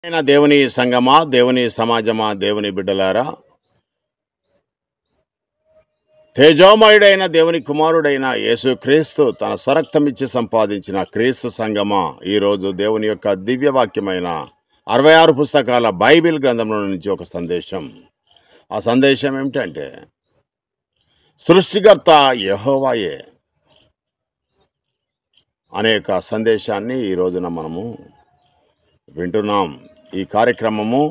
దేవుని సంగమా, దేవుని సమాజమా, దేవుని బిడ్డలారా, తేజోమయుడైన దేవుని కుమారుడైన యేసుక్రీస్తు తన స్వరక్తమిచ్చి సంపాదించిన క్రీస్తు సంగమా, ఈరోజు దేవుని యొక్క దివ్యవాక్యమైన 66 పుస్తకాల బైబిల్ గ్రంథంలో నుంచి ఒక సందేశం. ఆ సందేశం ఏమిటంటే, సృష్టికర్త యెహోవాయే అనేక సందేశాన్ని ఈ రోజున మనము వింటున్నాం. ఈ కార్యక్రమము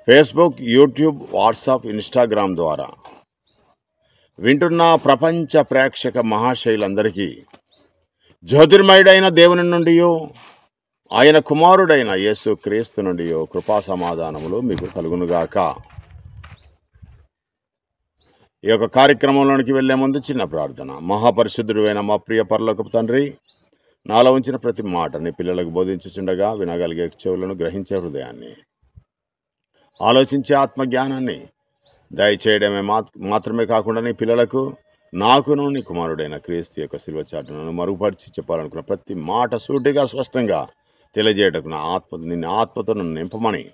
ఫేస్బుక్, యూట్యూబ్, వాట్సాప్, ఇన్స్టాగ్రామ్ ద్వారా వింటున్న ప్రపంచ ప్రేక్షక మహాశైలందరికీ జ్యోతిర్మయుడైన దేవుని నుండి, ఆయన కుమారుడైన యేసు క్రీస్తు నుండి కృపా సమాధానములు మీకు కలుగునుగాక. ఈ యొక్క కార్యక్రమంలోనికి వెళ్లే ముందు చిన్న ప్రార్థన. మహాపరిశుద్ధుడైన మా ప్రియ పరలోకపు తండ్రి, నాలో ఉంచిన ప్రతి మాటని పిల్లలకు బోధించుచుండగా వినగలిగే చెవులను, గ్రహించే హృదయాన్ని, ఆలోచించే ఆత్మజ్ఞానాన్ని దయచేయడమే మాత్రమే కాకుండా నీ పిల్లలకు, నాకును నీ కుమారుడైన క్రీస్తు యొక్క శిలువ చాటును మరుగుపరిచి చెప్పాలనుకున్న ప్రతి మాట సూటిగా స్పష్టంగా తెలియజేయటకు నిన్న ఆత్మతో నన్ను నింపమని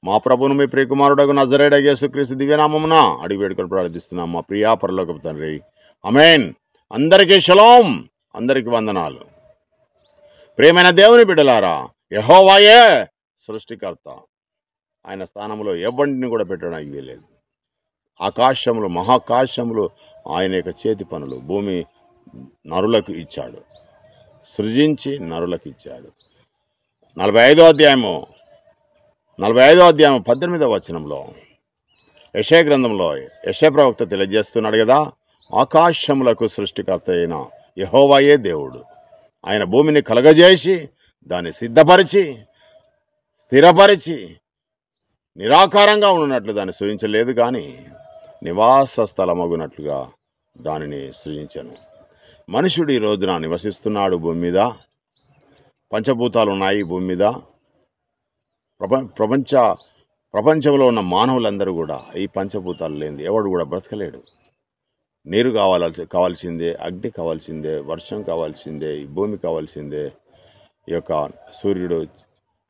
మా ప్రభువును మీ ప్రియ కుమారుడకు నజరేయుడైన యేసుక్రీస్తు దివ్యనామమున అడిగి వేడుకొని ప్రార్థిస్తున్నాం మా ప్రియా పరలోకపు తండ్రి. ఆమేన్. అందరికీ షలోం, అందరికీ వందనాలు. ప్రియమైన దేవుని బిడ్డలారా, యెహోవాయే సృష్టికర్త. ఆయన స్థానంలో ఎవరిని కూడా పెట్టడానికి వీలేదు. ఆకాశములు, మహాకాశములు ఆయన యొక్క చేతి పనులు. భూమి నరులకు ఇచ్చాడు, సృజించి నరులకు ఇచ్చాడు. 45వ అధ్యాయము 18వ వచనంలో యెషయా గ్రంథంలో యెషయా ప్రవక్త తెలియజేస్తున్నాడు కదా, ఆకాశములకు సృష్టికర్త అయిన యెహోవాయే దేవుడు. ఆయన భూమిని కలగజేసి దాన్ని సిద్ధపరిచి స్థిరపరిచి నిరాకారంగా ఉన్నట్లు దాన్ని సృజించలేదు, కానీ నివాస స్థలమగునట్లుగా దానిని సృజించను. మనుషుడు ఈ రోజున నివసిస్తున్నాడు భూమి మీద. పంచభూతాలు ఉన్నాయి భూమి మీద. ప్రపంచంలో ఉన్న మానవులందరూ కూడా ఈ పంచభూతాలు లేనిది ఎవడు కూడా బ్రతకలేడు. నీరు కావాల్సిందే, అగ్ని కావాల్సిందే, వర్షం కావాల్సిందే, ఈ భూమి కావాల్సిందే, ఈ యొక్క సూర్యుడు,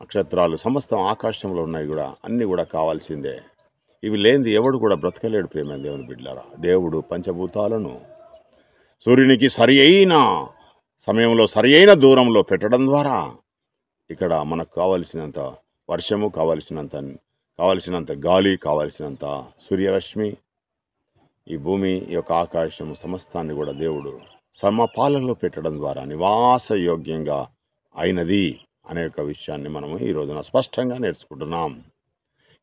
నక్షత్రాలు, సమస్తం ఆకాశంలో ఉన్నాయి కూడా అన్నీ కూడా కావాల్సిందే. ఇవి లేనిది ఎవడు కూడా బ్రతకలేడు. ప్రియమైన దేవుని బిడ్డలారా, దేవుడు పంచభూతాలను సూర్యునికి సరి అయిన సమయంలో, సరి అయిన దూరంలో పెట్టడం ద్వారా ఇక్కడ మనకు కావలసినంత వర్షము, కావలసినంత గాలి, కావలసినంత సూర్యరశ్మి, ఈ భూమి, ఈ యొక్క ఆకాశము సమస్తాన్ని కూడా దేవుడు సమపాలనలో పెట్టడం ద్వారా నివాసయోగ్యంగా అయినది అనే యొక్క విషయాన్ని మనము ఈ రోజున స్పష్టంగా నేర్చుకుంటున్నాం.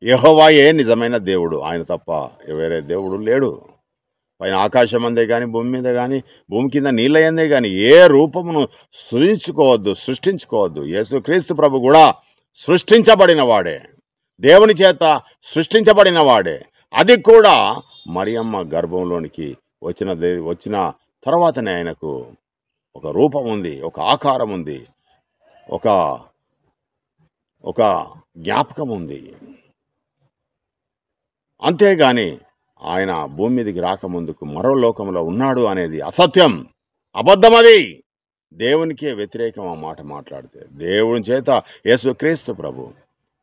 యెహోవాయే నిజమైన దేవుడు. ఆయన తప్ప వేరే దేవుడు లేడు. పైన ఆకాశం అందే కానీ, భూమి మీద కానీ, భూమి కింద నీళ్ళ అందే కానీ ఏ రూపమును సృష్టించుకోవద్దు. యేసుక్రీస్తు ప్రభు కూడా సృష్టించబడిన వాడే, దేవుని చేత సృష్టించబడిన వాడే. అది కూడా మరియమ్మ గర్భంలోనికి వచ్చిన తర్వాతనే ఆయనకు ఒక రూపం ఉంది, ఒక ఆకారం ఉంది, ఒక జ్ఞాపకం ఉంది. అంతేగాని ఆయన భూమి మీదకి రాకముందుకు మరో లోకంలో ఉన్నాడు అనేది అసత్యం, అబద్ధమది. దేవునికే వ్యతిరేకం ఆ మాట మాట్లాడితే. దేవుని చేత యేసుక్రీస్తు ప్రభు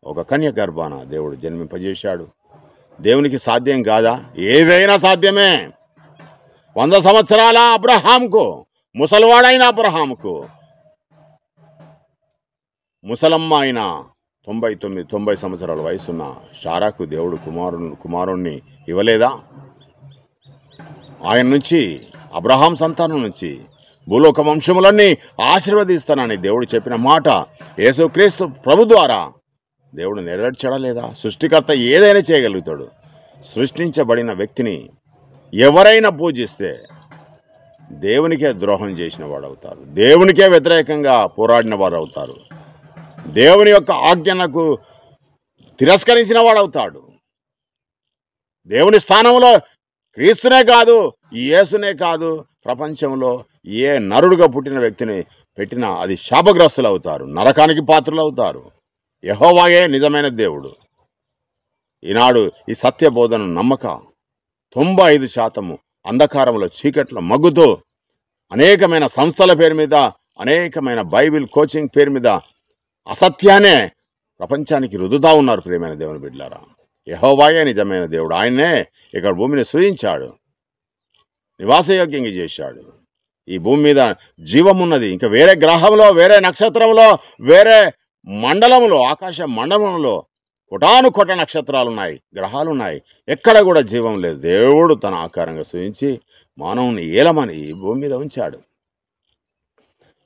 ఒక కన్య గర్భాన దేవుడు జన్మింపజేశాడు. దేవునికి సాధ్యం కాదా? ఏదైనా సాధ్యమే. 100 సంవత్సరాల అబ్రహాంకు, ముసలివాడైన అబ్రహాంకు, ముసలమ్మ అయిన 90 సంవత్సరాల వయసున్న షారాకు దేవుడు కుమారుణ్ణి ఇవ్వలేదా? ఆయన నుంచి, అబ్రహాం సంతానం నుంచి భూలోక వంశములన్నీ ఆశీర్వదిస్తానని దేవుడు చెప్పిన మాట యేసుక్రీస్తు ప్రభు ద్వారా దేవుడు నెరవేర్చడా లేదా? సృష్టికర్త ఏదైనా చేయగలుగుతాడు. సృష్టించబడిన వ్యక్తిని ఎవరైనా పూజిస్తే దేవునికే ద్రోహం చేసిన వాడు అవుతారు, దేవునికే వ్యతిరేకంగా పోరాడిన వారు అవుతారు, దేవుని యొక్క ఆజ్ఞలకు తిరస్కరించిన వాడవుతాడు. దేవుని స్థానంలో క్రీస్తునే కాదు, యేసునే కాదు, ప్రపంచంలో ఏ నరుడుగా పుట్టిన వ్యక్తిని పెట్టినా అది శాపగ్రస్తులు అవుతారు, నరకానికి పాత్రలు అవుతారు. యెహోవాయే నిజమైన దేవుడు. ఈనాడు ఈ సత్య బోధన నమ్మక 95% అంధకారంలో, చీకట్లో మగ్గుతూ అనేకమైన సంస్థల పేరు మీద, అనేకమైన బైబిల్ కోచింగ్ పేరు మీద అసత్యాన్నే ప్రపంచానికి రుదుతా ఉన్నారు. ప్రియమైన దేవుని బిడ్డలారా, యెహోవాయే నిజమైన దేవుడు. ఆయన్నే ఇక్కడ భూమిని సృజించాడు, నివాసయోగ్యంగా చేశాడు. ఈ భూమి మీద జీవం ఉన్నది. ఇంకా వేరే గ్రహంలో, వేరే నక్షత్రంలో, వేరే మండలంలో, ఆకాశ మండలంలో కోటానుకోట నక్షత్రాలు ఉన్నాయి, గ్రహాలు ఉన్నాయి. ఎక్కడ కూడా జీవం లేదు. దేవుడు తన ఆకారంగా సృజించి మానవుని ఏలమని ఈ భూమి మీద ఉంచాడు.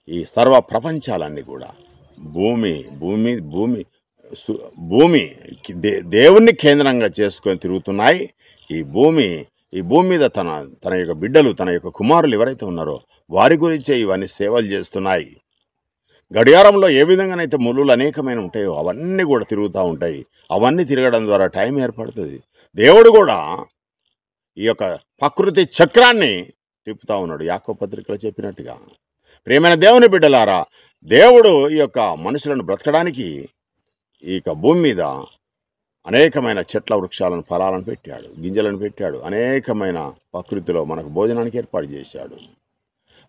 ఈ సర్వ ప్రపంచాలన్నీ కూడా భూమి భూమి భూమి భూమి దేవుణ్ణి కేంద్రంగా చేసుకొని తిరుగుతున్నాయి. ఈ భూమి మీద తన యొక్క బిడ్డలు, తన యొక్క కుమారులు ఎవరైతే ఉన్నారో వారి గురించే ఇవన్నీ సేవలు చేస్తున్నాయి. గడియారంలో ఏ విధంగానైతే ముళ్ళు అనేకమైన ఉంటాయో అవన్నీ కూడా తిరుగుతూ ఉంటాయి. అవన్నీ తిరగడం ద్వారా టైం ఏర్పడుతుంది. దేవుడు కూడా ఈ యొక్క ప్రకృతి చక్రాన్ని తిప్పుతూ ఉన్నాడు, యాకోబు పత్రికలో చెప్పినట్టుగా. ప్రియమైన దేవుని బిడ్డలారా, దేవుడు ఈ యొక్క మనుషులను బ్రతకడానికి ఈ యొక్క భూమి మీద అనేకమైన చెట్ల వృక్షాలను, ఫలాలను పెట్టాడు, గింజలను పెట్టాడు. అనేకమైన ప్రకృతిలో మనకు భోజనానికి ఏర్పాటు చేశాడు.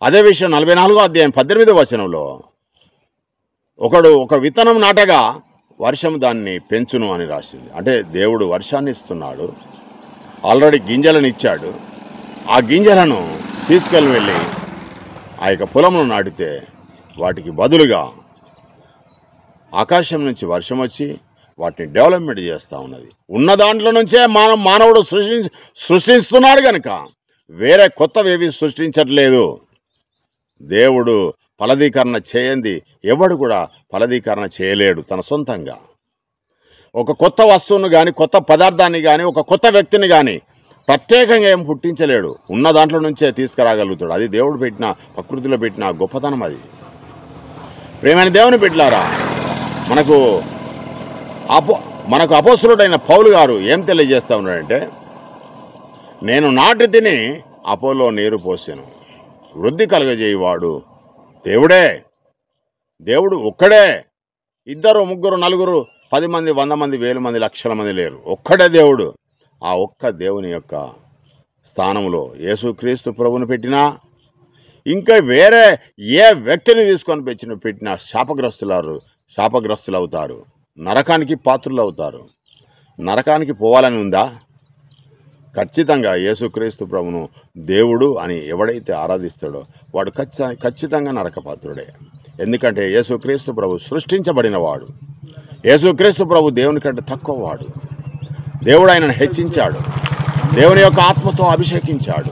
అదే విషయం 44వ అధ్యాయం 18వ వచనంలో ఒక విత్తనం నాటగా వర్షం దాన్ని పెంచును అని రాసింది. అంటే దేవుడు వర్షాన్ని ఇస్తున్నాడు, ఆల్రెడీ గింజలను ఇచ్చాడు. ఆ గింజలను తీసుకెళ్ళి ఆ యొక్క పొలంలో నాటితే వాటికి బదులుగా ఆకాశం నుంచి వర్షం వచ్చి వాటిని డెవలప్మెంట్ చేస్తూ ఉన్నది. ఉన్న దాంట్లో నుంచే మానవుడు సృష్టిస్తున్నాడు కనుక వేరే కొత్తవేవి సృష్టించట్లేదు. దేవుడు ఫలదీకరణ చేయంది ఎవడు కూడా ఫలదీకరణ చేయలేడు తన సొంతంగా. ఒక కొత్త వస్తువును కానీ, కొత్త పదార్థాన్ని కానీ, ఒక కొత్త వ్యక్తిని కానీ ప్రత్యేకంగా ఏం పుట్టించలేడు. ఉన్న దాంట్లో నుంచే తీసుకురాగలుగుతాడు. అది దేవుడు పెట్టిన, ప్రకృతిలో పెట్టిన గొప్పతనం అది. ప్రియమైన దేవుని బిడ్డలారా, మనకు అపోస్తలుడైన పౌలు గారు ఏం తెలియజేస్తూ ఉన్నాడంటే, నేను నాటి తిని అపోలో నీరు పోసాను, వృద్ధి కలగజేయవాడు దేవుడే. దేవుడు ఒక్కడే. 2, 3, 4, 10 మంది, 100 మంది, 1000 మంది, లక్షల మంది లేరు. ఒక్కడే దేవుడు. ఆ ఒక్క దేవుని యొక్క స్థానంలో యేసుక్రీస్తు ప్రభువును పెట్టినా, ఇంకా వేరే ఏ వ్యక్తిని తీసుకొని పెట్టినా శాపగ్రస్తులు అవుతారు, నరకానికి పాత్రులు అవుతారు. నరకానికి పోవాలని ఉందా? ఖచ్చితంగా యేసుక్రీస్తు ప్రభువును దేవుడు అని ఎవడైతే ఆరాధిస్తాడో వాడు ఖచ్చితంగా నరకపాత్రుడే. ఎందుకంటే యేసుక్రీస్తు ప్రభు సృష్టించబడిన వాడు. యేసుక్రీస్తు ప్రభు దేవుని కంటే తక్కువ వాడు. దేవుడు ఆయనను హెచ్చించాడు, దేవుని యొక్క ఆత్మతో అభిషేకించాడు.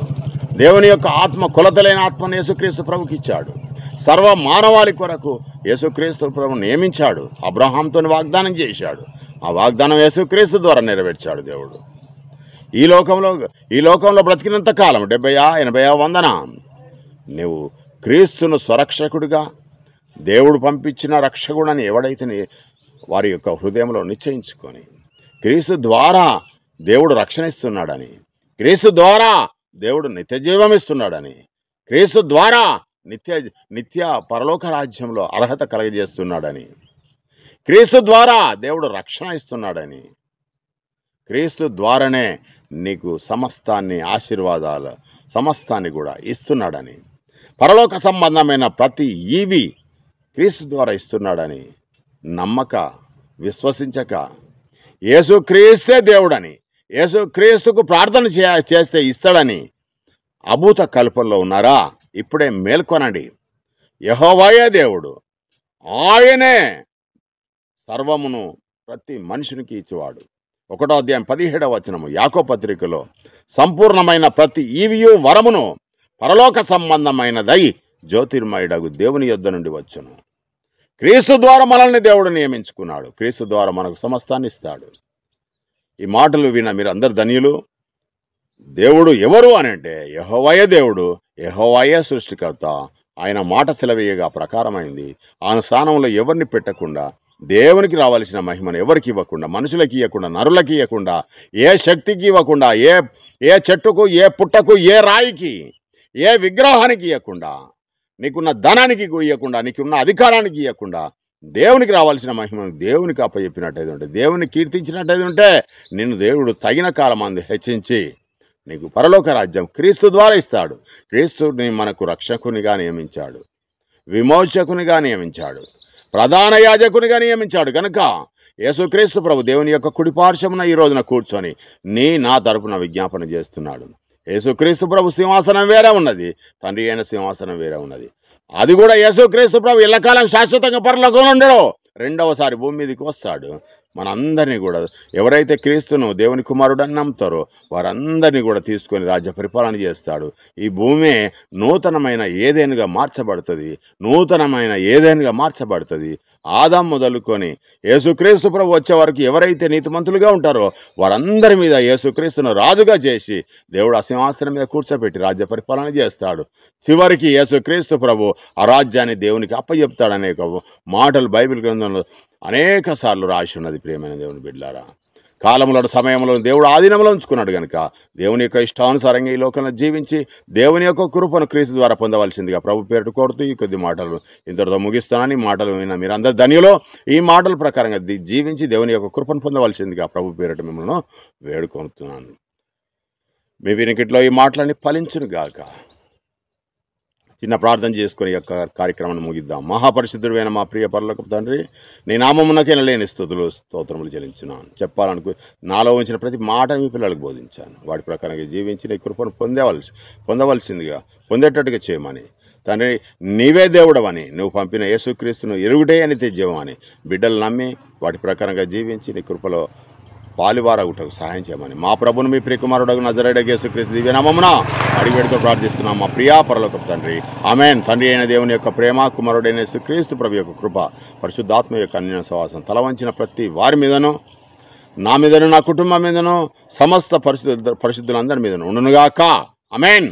దేవుని యొక్క ఆత్మ, కొలతలైన ఆత్మను యేసుక్రీస్తు ప్రభుకి ఇచ్చాడు. సర్వ మానవాళి కొరకు యేసుక్రీస్తు ప్రభువు నియమించాడు. అబ్రహాంతో వాగ్దానం చేశాడు. ఆ వాగ్దానం యేసుక్రీస్తు ద్వారా నెరవేర్చాడు దేవుడు. ఈ లోకంలో బ్రతికినంత కాలం 70, 80, 100 నువ్వు క్రీస్తును స్వరక్షకుడిగా, దేవుడు పంపించిన రక్షకుడని ఎవడైతే వారి యొక్క హృదయంలో నిశ్చయించుకొని, క్రీస్తు ద్వారా దేవుడు రక్షణ ఇస్తున్నాడని, క్రీస్తు ద్వారా దేవుడు నిత్య జీవం ఇస్తున్నాడని, క్రీస్తు ద్వారా నిత్య పరలోక రాజ్యంలో అర్హత కలగజేస్తున్నాడని, క్రీస్తు ద్వారా దేవుడు రక్షణ ఇస్తున్నాడని, క్రీస్తు ద్వారానే నీకు సమస్తాన్ని, ఆశీర్వాదాలు సమస్తాన్ని కూడా ఇస్తున్నాడని, పరలోక సంబంధమైన ప్రతి ఈవి క్రీస్తు ద్వారా ఇస్తున్నాడని నమ్మక, విశ్వసించక యేసుక్రీస్తే దేవుడని, యేసుక్రీస్తుకు ప్రార్థన చేస్తే ఇస్తాడని అభూత కల్పనలో ఉన్నారా? ఇప్పుడే మేల్కొనండి. యెహోవాయే దేవుడు, ఆయనే సర్వమును ప్రతి మనుషునికి ఇచ్చేవాడు. 1వ అధ్యాయం 17వ వచనము యాకోబు పత్రికలో, సంపూర్ణమైన ప్రతి ఈవియు వరమును పరలోక సంబంధమైనదై జ్యోతిర్మయుడగు దేవుని యొద్ద నుండి వచ్చును. క్రీస్తు ద్వారా మనల్ని దేవుడు నియమించుకున్నాడు. క్రీస్తు ద్వారా మనకు సమస్తాన్ని ఇస్తాడు. ఈ మాటలు విన్న మీరు అందరు ధన్యులు. దేవుడు ఎవరు అని అంటే యెహోవాయే దేవుడు, యెహోవాయే సృష్టికర్త. ఆయన మాట సెలవేయగా ప్రకారమైంది. ఆయన స్థానంలో ఎవరిని పెట్టకుండా, దేవునికి రావాల్సిన మహిమను ఎవరికి ఇవ్వకుండా, మనుషులకి ఇవ్వకుండా, నరులకి ఇవ్వకుండా, ఏ శక్తికి ఇవ్వకుండా, ఏ చెట్టుకు, ఏ పుట్టకు, ఏ రాయికి, ఏ విగ్రహానికి ఇవ్వకుండా, నీకున్న ధనానికి ఇవ్వకుండా, నీకున్న అధికారానికి ఇవ్వకుండా, దేవునికి రావాల్సిన మహిమను దేవునికి అప్పచెప్పినట్టయితే ఉంటే, దేవుని కీర్తించినట్టయితే ఉంటే, నిన్ను దేవుడు తగిన కాలమందు హెచ్చించి నీకు పరలోక రాజ్యం క్రీస్తు ద్వారా ఇస్తాడు. క్రీస్తుని మనకు రక్షకునిగా నియమించాడు, విమోచకునిగా నియమించాడు, ప్రధాన యాజకునిగా నియమించాడు. కనుక యేసుక్రీస్తు ప్రభు దేవుని యొక్క కుడిపార్శ్వమున ఈ రోజున కూర్చొని నా తరపున విజ్ఞాపన చేస్తున్నాడు. యేసుక్రీస్తు ప్రభు సింహాసనం వేరే ఉన్నది, తండ్రి అయిన సింహాసనం వేరే ఉన్నది. అది కూడా యేసుక్రీస్తు ప్రభు ఎల్లకాలం శాశ్వతంగా పరలోకంలో ఉండడు, రెండవసారి భూమి మీదకి వస్తాడు. మనందరినీ కూడా ఎవరైతే క్రీస్తును దేవుని కుమారుడని నమ్ముతారో వారందరినీ కూడా తీసుకొని రాజ్య పరిపాలన చేస్తాడు. ఈ భూమి నూతనమైన ఏదైనాగా మార్చబడుతుంది. ఆదాం మొదలుకొని యేసుక్రీస్తు ప్రభు వచ్చే వరకు ఎవరైతే నీతిమంతులుగా ఉంటారో వారందరి మీద యేసుక్రీస్తును రాజుగా చేసి దేవుడు ఆ సింహాసనం మీద కూర్చోబెట్టి రాజ్య పరిపాలన చేస్తాడు. చివరికి యేసుక్రీస్తు ప్రభు ఆ రాజ్యాన్ని దేవునికి అప్పచెప్తాడనే మాటలు బైబిల్ గ్రంథంలో అనేక సార్లు రాసి ఉన్నది. ప్రియమైన దేవుని బిడ్డలారా, కాలంలో సమయంలో దేవుడు ఆధీనంలో ఉంచుకున్నాడు కనుక దేవుని యొక్క ఇష్టానుసారంగా ఈ లోకంలో జీవించి దేవుని యొక్క కృపను క్రీస్తు ద్వారా పొందవలసిందిగా ప్రభు పేరుట కోరుతూ ఈ కొద్ది మాటలు ఇంతటితో ముగిస్తున్నాను. ఈ మాటలు విన్న మీరందరూ ధన్యులు. ఈ మాటల ప్రకారంగా జీవించి దేవుని యొక్క కృపను పొందవలసిందిగా ప్రభు పేరుట మిమ్మల్ని వేడుకొనుతున్నాను. మీ వినికిట్లో ఈ మాటలన్నీ ఫలించును గాక. చిన్న ప్రార్థన చేసుకుని యొక్క కార్యక్రమాన్ని ముగిద్దాం. మహాపరిశుద్ధుడైన మా ప్రియ పరలోకపు తండ్రి, నీ నామమునకే లేని స్తోత్రములు చెల్లించున్నాను. నాలో ఉంచిన ప్రతి మాట మీ పిల్లలకు బోధించాను. వాటి ప్రకారంగా జీవించి నీ కృపను పొందవలసిందిగా పొందేటట్టుగా చేయమని తండ్రి, నీవే దేవుడవని, నువ్వు పంపిన యేసుక్రీస్తును ఎరుగుటే అని తెజ్జేమని బిడ్డలు నమ్మి వాటి ప్రకారంగా జీవించి నీ కృపలో పాలువారగుటకు సహాయం చేయమని మా ప్రభును మీ ప్రియకుమారుడు నజరేయుడైన యేసుక్రీస్తు దివ్యనామమున అడిగివేడుతో ప్రార్థిస్తున్నాం మా ప్రియా పరలోకపు తండ్రి. ఆమేన్. తండ్రి అయిన దేవుని యొక్క ప్రేమ, కుమారుడైన యేసుక్రీస్తు ప్రభు యొక్క కృప, పరిశుద్ధాత్మ యొక్క అన్య సహవాసం తల వంచిన ప్రతి వారి మీదను, నా మీదను, నా కుటుంబం మీదను, సమస్త పరిశుద్ధులందరి మీదను ఉండునుగాక. ఆమేన్.